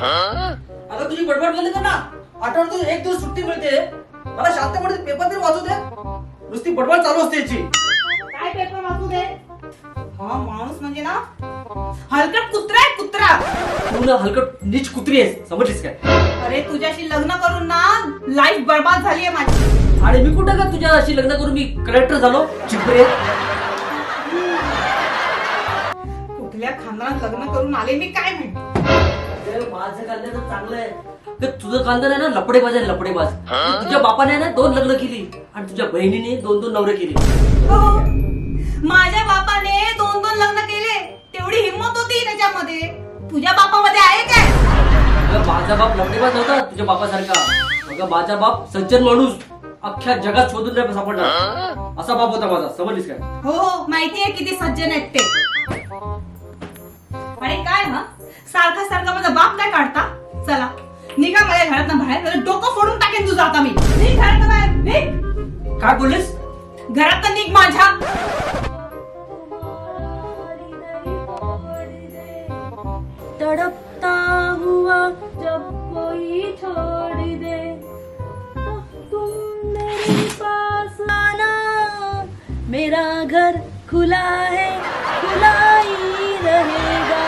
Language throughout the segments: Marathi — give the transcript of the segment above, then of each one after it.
आता तुझी बडबड बंद कर ना. आठवड्यातून एक दिवस सुट्टी मिळते. मला शांतपणे पेपर तरी वाचू दे. नुसती बडबड चालू असते याची. काय पेपर वाचू दे? हा माणूस म्हणजे ना हलकट कुत्रा आहे, कुत्रा. तू ना हलकट नीच कुत्री आहेस, समजलीस काय? अरे तुझ्याशी लग्न करून ना लाईफ बर्बाद झाली आहे माझी. आणि मी कुठं का तुझ्याशी लग्न करून मी कलेक्टर झालो? चिपरे. कुठल्या खानदानात लग्न करून आले मी काय म्हणते? माझं खानदान तर चांगलं आहे. तर तुझं खानदान आहे ना लपडेबाज आहे, लपडेबाज. तुझ्या बापाने ना 2 लग्न केली आणि तुझ्या बहिणीने 2 नवरे केली. हो, माझ्या बापाने 2 लग्न केले. तेवढी हिंमत होती त्याच्यामध्ये. तुझ्या बापामध्ये आहे काय? अगं माझा बाप लपडेबाज होता तुझ्या बापासारखा. अगं माझा बाप सज्जन माणूस, अख्ख्या जगात शोधून नाही सापडणार असा बाप होता माझा, समजलीस काय? हो हो, माहितीये किती सज्जन आहेत ते. आणि काय हा सारखा सारखा माझा बाप काय काढता? चला निघा माझ्या घरातनं बाहेर, नाही तर डोकं फोडून टाकेन तुझं आता मी. निघ घरातनं बाहेर, निघ. काय बोललीस? घरातनं निघ माझ्या. तड़पता हुआ जब कोई छोड़ दे तो तुम मेरे पास आना, मेरा घर खुला है, खुला ही रहेगा.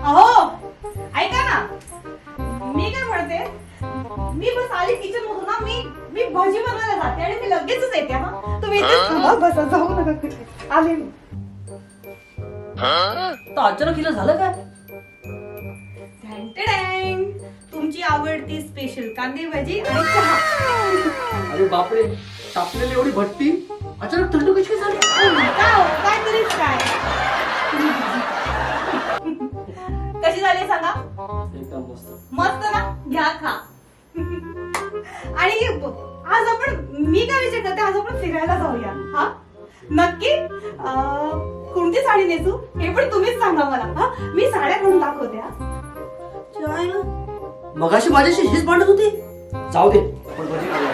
अहो ऐका ना, मी काय म्हणते, मी बस आली किचन मधून ना, मी भाजी बनवायला जाते आणि मी लगेचच येते. हा तुम्ही इथेच थांबा, बसा, जाऊ नका कुठे. आले मी. तर अचानक हिला झालं काय? टँटडँग. तुमची आवडती स्पेशल कांदे भाजी आणि चहा. अरे बापरे, तापलेली एवढी भट्टी अचानक थंड कशी झाली? काय हो, काय तरीच काय. कशी झाली सांगा? एकदम मस्त. मस्त ना, घ्या खा. आणि आज आपण, मी काय विचार करते, आज आपण फिरायला जाऊया. हा नक्की. कोणती साडी नेसू हे पण तुम्हीच सांगा मला. हा मी साड्या म्हणून दाखवते. हा मगाशी माझ्याशी हेच भांडत होती. जाऊ दे, आपण भजी खाऊया.